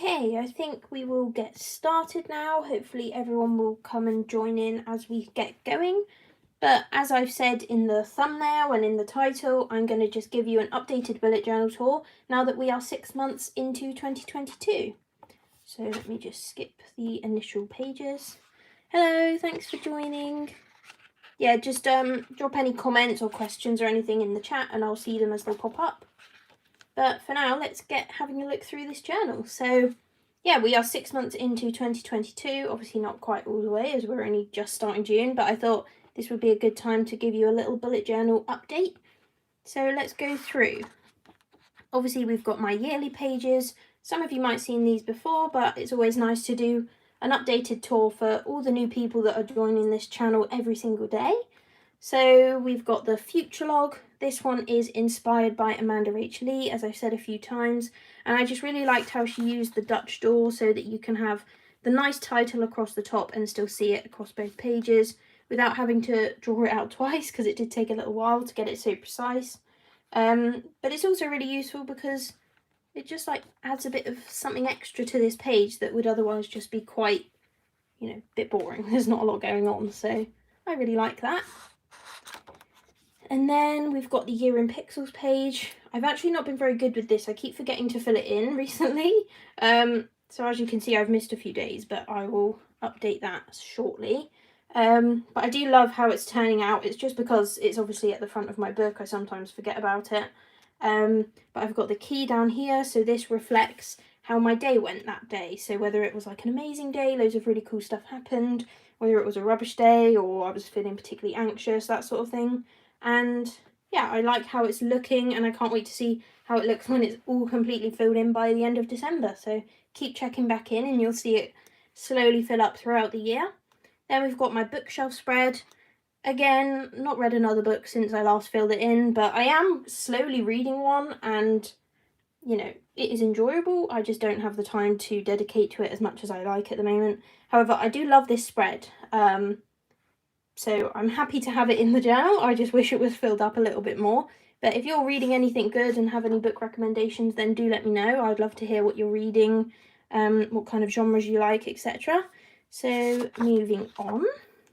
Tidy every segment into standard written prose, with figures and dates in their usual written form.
Okay, I think we will get started now. Hopefully everyone will come and join in as we get going. But as I've said in the thumbnail and in the title, I'm going to just give you an updated bullet journal tour now that we are 6 months into 2022. So let me just skip the initial pages. Hello, thanks for joining. Yeah, just drop any comments or questions or anything in the chat and I'll see them as they pop up. But for now, let's get having a look through this journal. So yeah, we are 6 months into 2022, obviously not quite all the way as we're only just starting June, but I thought this would be a good time to give you a little bullet journal update. So let's go through. Obviously we've got my yearly pages. Some of you might have seen these before, but it's always nice to do an updated tour for all the new people that are joining this channel every single day. So we've got the future log. This one is inspired by Amanda Rachel Lee, as I've said a few times, and I just really liked how she used the Dutch door so that you can have the nice title across the top and still see it across both pages without having to draw it out twice, because it did take a little while to get it so precise. But it's also really useful because it just like adds a bit of something extra to this page that would otherwise just be quite, a bit boring. There's not a lot going on, so I really like that. And then we've got the year in pixels page. I've actually not been very good with this. I keep forgetting to fill it in recently. So as you can see, I've missed a few days, but I will update that shortly. But I do love how it's turning out. It's just because it's obviously at the front of my book. I sometimes forget about it. But I've got the key down here. So this reflects how my day went that day. So whether it was like an amazing day, loads of really cool stuff happened, whether it was a rubbish day or I was feeling particularly anxious, that sort of thing. And yeah, I like how it's looking, and I can't wait to see how it looks when it's all completely filled in by the end of December. So keep checking back in and you'll see it slowly fill up throughout the year. Then we've got my bookshelf spread. Again, not read another book since I last filled it in, but I am slowly reading one, and it is enjoyable. I just don't have the time to dedicate to it as much as I like at the moment. However, I do love this spread. So I'm happy to have it in the journal. I just wish it was filled up a little bit more. But if you're reading anything good and have any book recommendations, then do let me know. I'd love to hear what you're reading, what kind of genres you like, etc. So moving on.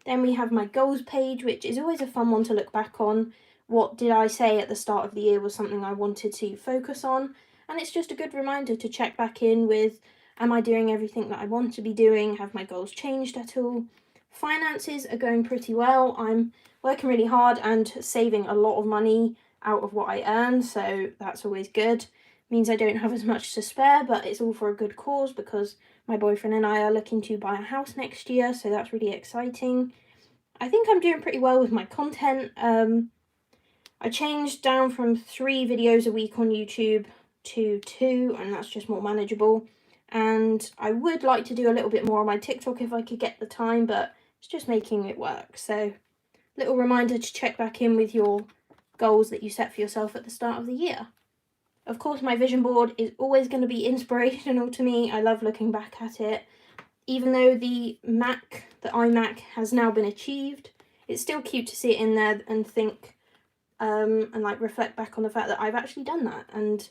Then we have my goals page, which is always a fun one to look back on. What did I say at the start of the year was something I wanted to focus on? And it's just a good reminder to check back in with, am I doing everything that I want to be doing? Have my goals changed at all? Finances are going pretty well. I'm working really hard and saving a lot of money out of what I earn, so that's always good. Means I don't have as much to spare, but it's all for a good cause because my boyfriend and I are looking to buy a house next year, so that's really exciting. I think I'm doing pretty well with my content. I changed down from 3 videos a week on YouTube to 2, and that's just more manageable. And I would like to do a little bit more on my TikTok if I could get the time, but it's just making it work. So little reminder to check back in with your goals that you set for yourself at the start of the year. Of course, my vision board is always going to be inspirational to me. I love looking back at it. Even though the iMac has now been achieved, it's still cute to see it in there and think and like reflect back on the fact that I've actually done that. And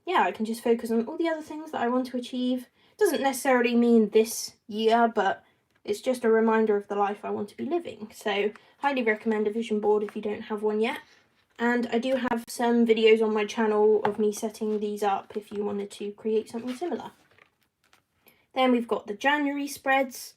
yeah, I can just focus on all the other things that I want to achieve. Doesn't necessarily mean this year, but it's just a reminder of the life I want to be living. So highly recommend a vision board if you don't have one yet. And I do have some videos on my channel of me setting these up if you wanted to create something similar. Then we've got the January spreads.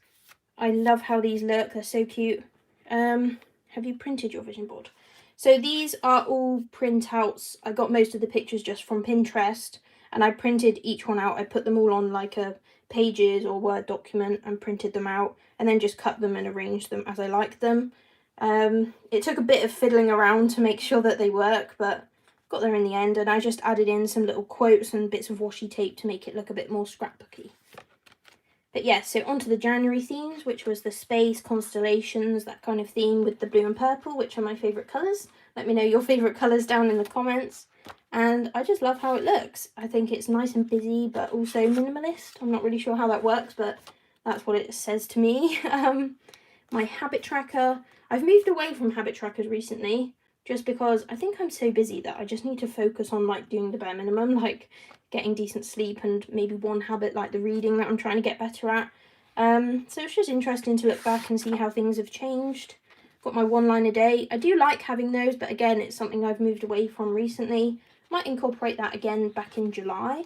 I love how these look, they're so cute. Have you printed your vision board? So these are all printouts. I got most of the pictures just from Pinterest, and I printed each one out. I put them all on like a Pages or Word document and printed them out, and then just cut them and arranged them as I liked them. It took a bit of fiddling around to make sure that they work, but got there in the end, and I just added in some little quotes and bits of washi tape to make it look a bit more scrapbooky. But yeah, so onto the January themes, which was the space, constellations, that kind of theme with the blue and purple, which are my favourite colours. Let me know your favourite colours down in the comments. And I just love how it looks. I think it's nice and busy, but also minimalist. I'm not really sure how that works, but that's what it says to me. My habit tracker. I've moved away from habit trackers recently, just because I think I'm so busy that I just need to focus on like doing the bare minimum, like getting decent sleep and maybe one habit like the reading that I'm trying to get better at. So it's just interesting to look back and see how things have changed. Got my 1 line a day. I do like having those, but again, it's something I've moved away from recently. Might incorporate that again back in July.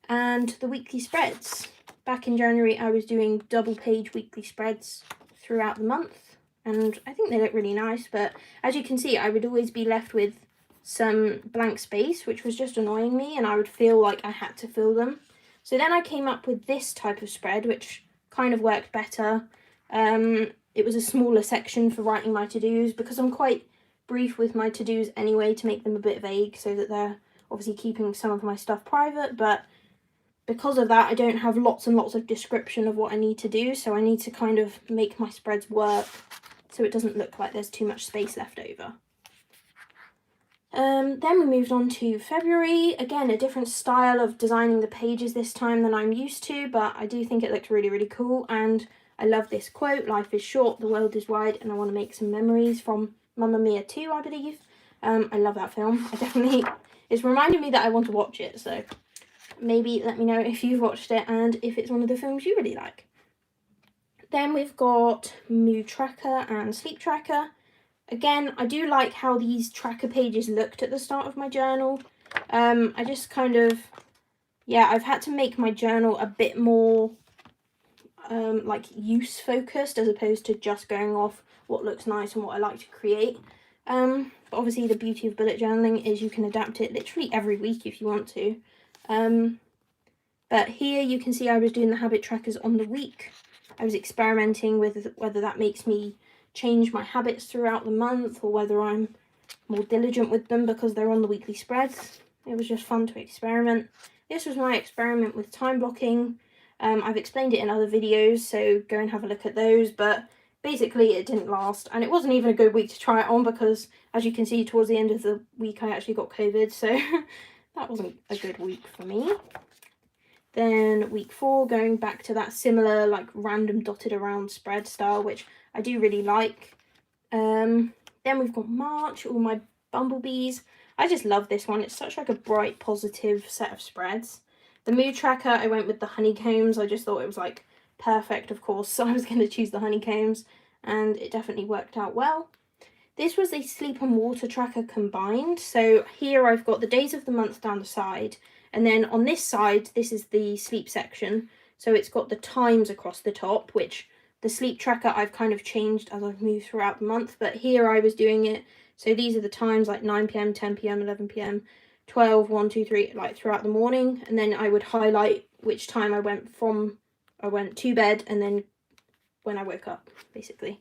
And the weekly spreads. Back in January, I was doing double page weekly spreads throughout the month, and I think they look really nice, but as you can see, I would always be left with some blank space, which was just annoying me, and I would feel like I had to fill them. So then I came up with this type of spread, which kind of worked better. It was a smaller section for writing my to-dos, because I'm quite brief with my to-dos anyway, to make them a bit vague, so that they're obviously keeping some of my stuff private, but because of that, I don't have lots and lots of description of what I need to do, so I need to kind of make my spreads work so it doesn't look like there's too much space left over. Then we moved on to February. Again, a different style of designing the pages this time than I'm used to, but I do think it looks really, really cool, and I love this quote, "Life is short, the world is wide, and I want to make some memories," from Mamma Mia 2, I believe. I love that film. It's reminded me that I want to watch it, so maybe let me know if you've watched it and if it's one of the films you really like. Then we've got Mood Tracker and Sleep Tracker. Again, I do like how these tracker pages looked at the start of my journal. I just kind of, I've had to make my journal a bit more like use focused, as opposed to just going off what looks nice and what I like to create. But obviously the beauty of bullet journaling is you can adapt it literally every week if you want to. But here you can see I was doing the habit trackers on the week. I was experimenting with whether that makes me change my habits throughout the month, or whether I'm more diligent with them because they're on the weekly spreads. It was just fun to experiment. This was my experiment with time blocking. I've explained it in other videos, so go and have a look at those, but basically it didn't last, and it wasn't even a good week to try it on because, as you can see, towards the end of the week I actually got COVID, so that wasn't a good week for me. Then week 4, going back to that similar like random dotted around spread style, which I do really like. Then we've got March, all my bumblebees. I just love this one. It's such like a bright, positive set of spreads. The mood tracker, I went with the honeycombs. I just thought it was like perfect, of course, so I was going to choose the honeycombs, and it definitely worked out well. This was a sleep and water tracker combined. So here I've got the days of the month down the side, and then on this side, this is the sleep section. So it's got the times across the top, which the sleep tracker I've kind of changed as I've moved throughout the month, but here I was doing it. So these are the times, like 9 p.m, 10 p.m, 11 p.m, 12, 1, 2, 3, like throughout the morning. And then I would highlight which time I went to bed and then when I woke up, basically.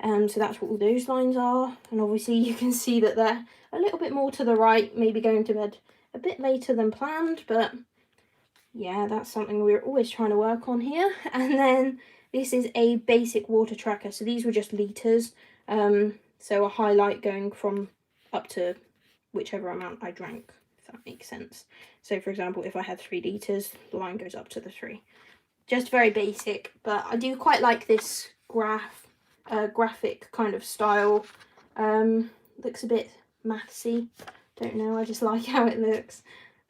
So that's what all those lines are. And obviously you can see that they're a little bit more to the right, maybe going to bed a bit later than planned, but yeah, that's something we're always trying to work on here. And then this is a basic water tracker. So these were just litres. So a highlight going from up to whichever amount I drank, if that makes sense. So for example, if I had 3 litres, the line goes up to the 3. Just very basic, but I do quite like this graphic kind of style. Looks a bit mathsy, don't know, I just like how it looks.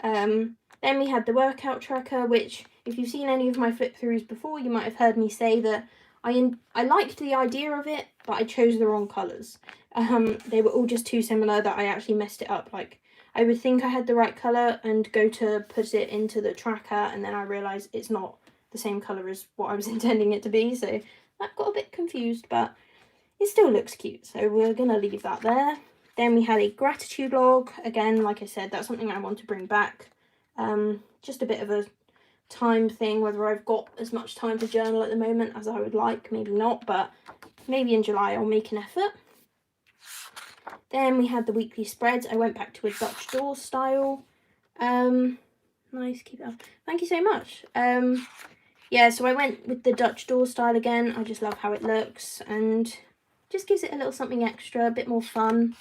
Then we had the workout tracker, which if you've seen any of my flip throughs before, you might have heard me say that I liked the idea of it, but I chose the wrong colours. They were all just too similar that I actually messed it up. Like, I would think I had the right colour and go to put it into the tracker, and then I realised it's not the same colour as what I was intending it to be, so that got a bit confused, but it still looks cute, so we're going to leave that there. Then we had a gratitude log. Again, like I said, that's something I want to bring back. Just a bit of a time thing, whether I've got as much time to journal at the moment as I would like, maybe not, but maybe in July I'll make an effort. Then we had the weekly spreads. I went back to a Dutch door style. Nice, keep it up. Thank you so much. Yeah, so I went with the Dutch door style again. I just love how it looks and just gives it a little something extra, a bit more fun.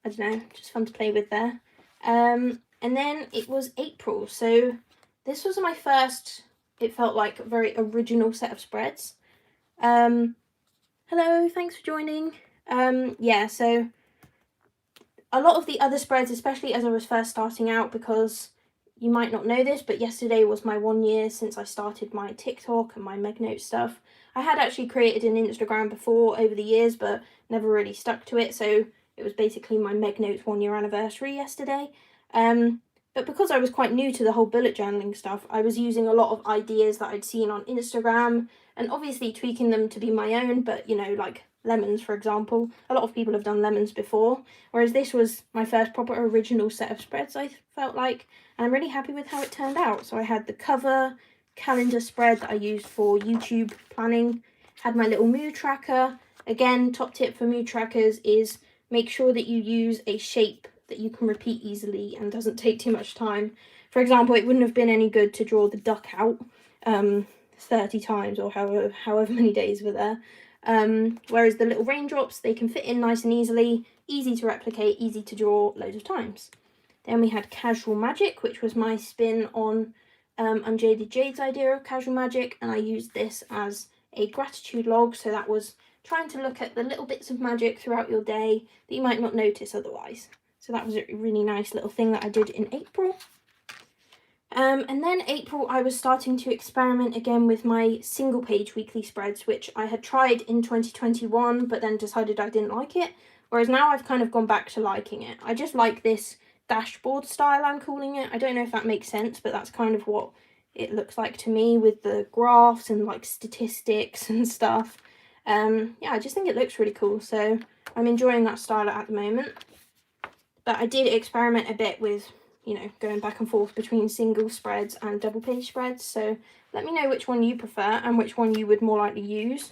I don't know, just fun to play with there. And then it was April, so this was my first, it felt like a very original set of spreads. Hello, thanks for joining. Yeah, so a lot of the other spreads, especially as I was first starting out, because you might not know this, but yesterday was my 1 year since I started my TikTok and my MegNote stuff. I had actually created an Instagram before over the years, but never really stuck to it, so it was basically my MegNotes 1 year anniversary yesterday. But because I was quite new to the whole bullet journaling stuff, I was using a lot of ideas that I'd seen on Instagram and obviously tweaking them to be my own, but you know, like lemons, for example. A lot of people have done lemons before, whereas this was my first proper original set of spreads, I felt like, and I'm really happy with how it turned out. So I had the cover calendar spread that I used for YouTube planning, had my little mood tracker. Again, top tip for mood trackers is make sure that you use a shape that you can repeat easily and doesn't take too much time. For example, it wouldn't have been any good to draw the duck out 30 times or however many days were there. Whereas the little raindrops, they can fit in nice and easily, easy to replicate, easy to draw loads of times. Then we had Casual Magic, which was my spin on Unjaded Jade's idea of casual magic, and I used this as a gratitude log, so that was trying to look at the little bits of magic throughout your day that you might not notice otherwise. So that was a really nice little thing that I did in April. And then April, I was starting to experiment again with my single page weekly spreads, which I had tried in 2021, but then decided I didn't like it. Whereas now I've kind of gone back to liking it. I just like this dashboard style, I'm calling it. I don't know if that makes sense, but that's kind of what it looks like to me, with the graphs and like statistics and stuff. Yeah, I just think it looks really cool. So I'm enjoying that style at the moment. But I did experiment a bit with, you know, going back and forth between single spreads and double page spreads. So let me know which one you prefer and which one you would more likely use.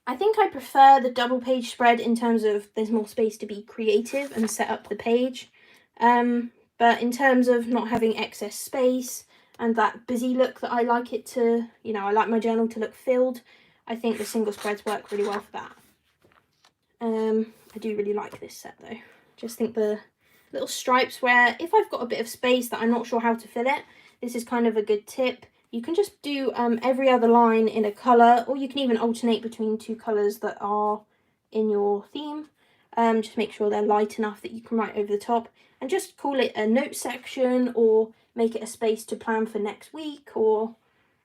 I think I prefer the double page spread in terms of there's more space to be creative and set up the page. But in terms of not having excess space and that busy look that I like it to, you know, I like my journal to look filled, I think the single spreads work really well for that. I do really like this set though. Just think the little stripes, where if I've got a bit of space that I'm not sure how to fill it, this is kind of a good tip. You can just do every other line in a colour, or you can even alternate between two colours that are in your theme. Just make sure they're light enough that you can write over the top, and just call it a note section, or make it a space to plan for next week, or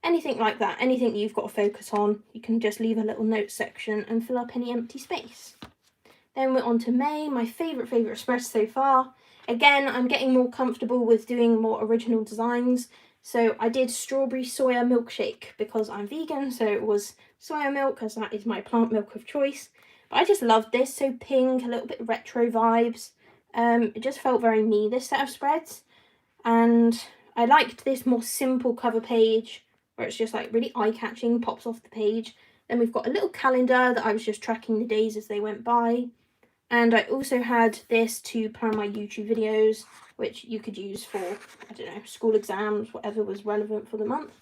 anything like that. Anything you've got to focus on, you can just leave a little note section and fill up any empty space. Then we're on to May, my favourite spread so far. Again, I'm getting more comfortable with doing more original designs. So I did strawberry soya milkshake because I'm vegan, so it was soya milk as that is my plant milk of choice. But I just loved this, so pink, a little bit retro vibes. It just felt very me, this set of spreads. And I liked this more simple cover page where it's just like really eye-catching, pops off the page. Then we've got a little calendar that I was just tracking the days as they went by. And I also had this to plan my YouTube videos, which you could use for, I don't know, school exams, whatever was relevant for the month.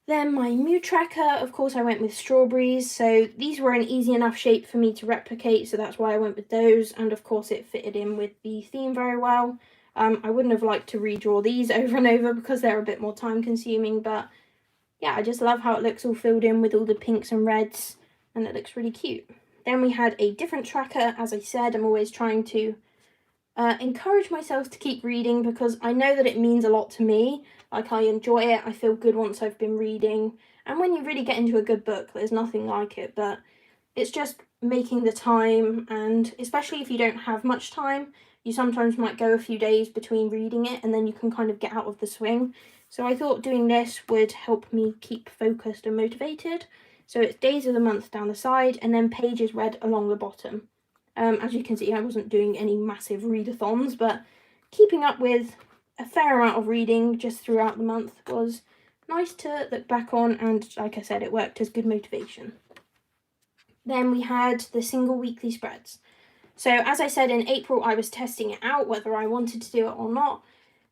Then my mood tracker, of course I went with strawberries, so these were an easy enough shape for me to replicate, so that's why I went with those, and of course it fitted in with the theme very well. I wouldn't have liked to redraw these over and over because they're a bit more time consuming, but yeah, I just love how it looks all filled in with all the pinks and reds, and it looks really cute. Then we had a different tracker. As I said, I'm always trying to encourage myself to keep reading because I know that it means a lot to me. Like, I enjoy it, I feel good once I've been reading, and when you really get into a good book, there's nothing like it. But it's just making the time, and especially if you don't have much time, you sometimes might go a few days between reading it, and then you can kind of get out of the swing. So I thought doing this would help me keep focused and motivated. So it's days of the month down the side, and then pages read along the bottom. As you can see, I wasn't doing any massive readathons, but keeping up with a fair amount of reading just throughout the month was nice to look back on, and like I said, it worked as good motivation. Then we had the single weekly spreads. So as I said, in April I was testing it out, whether I wanted to do it or not,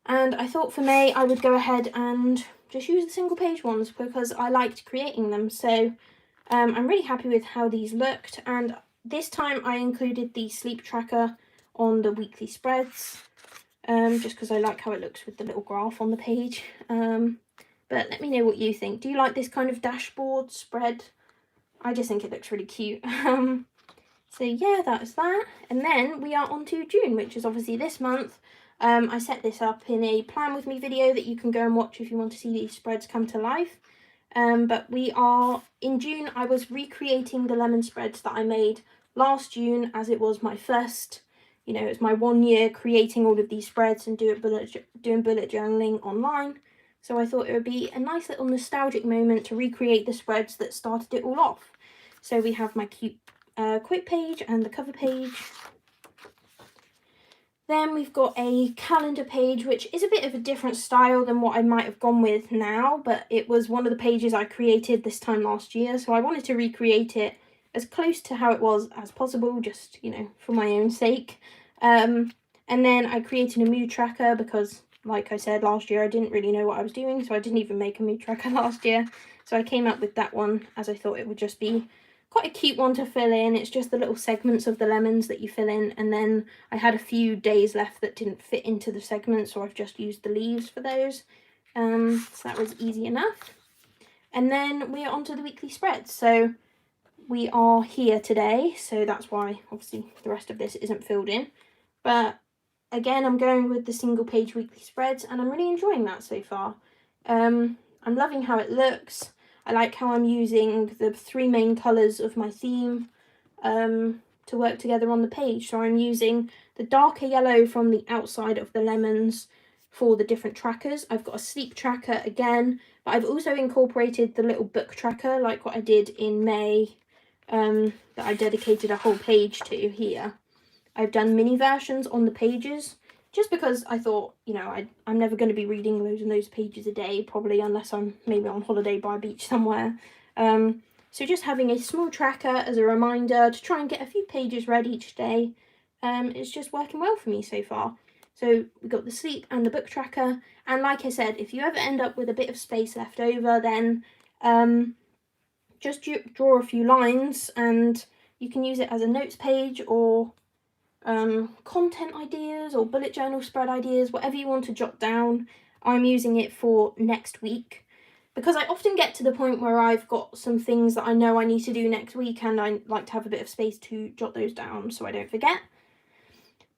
and I thought for May I would go ahead and just use the single page ones because I liked creating them. So I'm really happy with how these looked, and this time I included the sleep tracker on the weekly spreads, just because I like how it looks with the little graph on the page. But let me know what you think. Do you like this kind of dashboard spread? I just think it looks really cute. So yeah, that's that. And then we are on to June, which is obviously this month. I set this up in a plan with me video that you can go and watch if you want to see these spreads come to life. But we are in June. I was recreating the lemon spreads that I made last June, as it was my first, you know, it's my 1 year creating all of these spreads and doing bullet journaling online. So I thought it would be a nice little nostalgic moment to recreate the spreads that started it all off. So we have my cute quote page and the cover page. Then we've got a calendar page, which is a bit of a different style than what I might have gone with now, but it was one of the pages I created this time last year, so I wanted to recreate it as close to how it was as possible, just, you know, for my own sake. And then I created a mood tracker because, like I said, last year I didn't really know what I was doing, so I didn't even make a mood tracker last year. So I came up with that one as I thought it would just be quite a cute one to fill in. It's just the little segments of the lemons that you fill in, and then I had a few days left that didn't fit into the segments, so I've just used the leaves for those. So that was easy enough. And then we're on to the weekly spreads. So we are here today, so that's why obviously the rest of this isn't filled in. But again, I'm going with the single page weekly spreads, and I'm really enjoying that so far. I'm loving how it looks. I like how I'm using the 3 main colours of my theme to work together on the page. So I'm using the darker yellow from the outside of the lemons for the different trackers. I've got a sleep tracker again, but I've also incorporated the little book tracker like what I did in May, that I dedicated a whole page to here. I've done mini versions on the pages just because I thought, you know, I'm never going to be reading loads and loads of pages a day, probably, unless I'm maybe on holiday by a beach somewhere. So just having a small tracker as a reminder to try and get a few pages read each day is just working well for me so far. So we've got the sleep and the book tracker, and like I said, if you ever end up with a bit of space left over, then just draw a few lines and you can use it as a notes page or content ideas or bullet journal spread ideas, whatever you want to jot down. I'm using it for next week because I often get to the point where I've got some things that I know I need to do next week, and I like to have a bit of space to jot those down so I don't forget.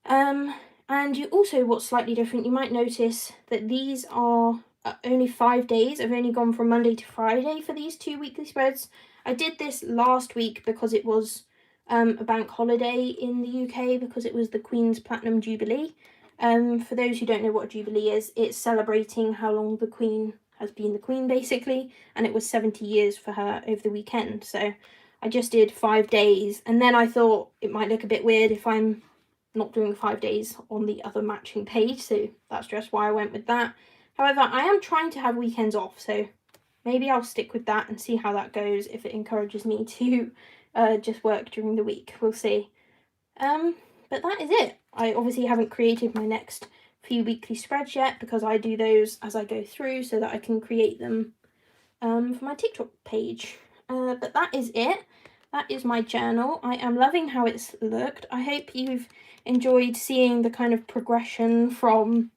And you also, what's slightly different, you might notice that these are only 5 days. I've only gone from Monday to Friday for these 2 weekly spreads. I did this last week because it was a bank holiday in the UK, because it was the Queen's Platinum Jubilee. For those who don't know what a Jubilee is, it's celebrating how long the Queen has been the Queen, basically, and it was 70 years for her over the weekend. So I just did 5 days, and then I thought it might look a bit weird if I'm not doing 5 days on the other matching page, so that's just why I went with that. However, I am trying to have weekends off, so maybe I'll stick with that and see how that goes, if it encourages me to just work during the week. We'll see. But that is it. I obviously haven't created my next few weekly spreads yet because I do those as I go through so that I can create them for my TikTok page. But that is it. That is my journal. I am loving how it's looked. I hope you've enjoyed seeing the kind of progression from,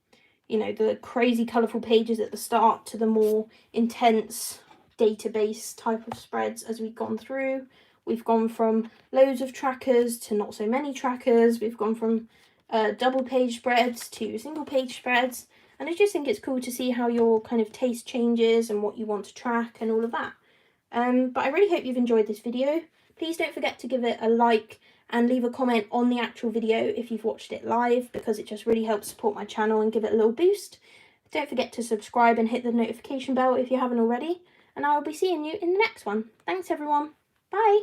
you know, the crazy colourful pages at the start to the more intense database type of spreads as we've gone through. We've gone from loads of trackers to not so many trackers. We've gone from double page spreads to single page spreads. And I just think it's cool to see how your kind of taste changes and what you want to track and all of that. But I really hope you've enjoyed this video. Please don't forget to give it a like and leave a comment on the actual video if you've watched it live, because it just really helps support my channel and give it a little boost. Don't forget to subscribe and hit the notification bell if you haven't already. And I will be seeing you in the next one. Thanks everyone. Bye.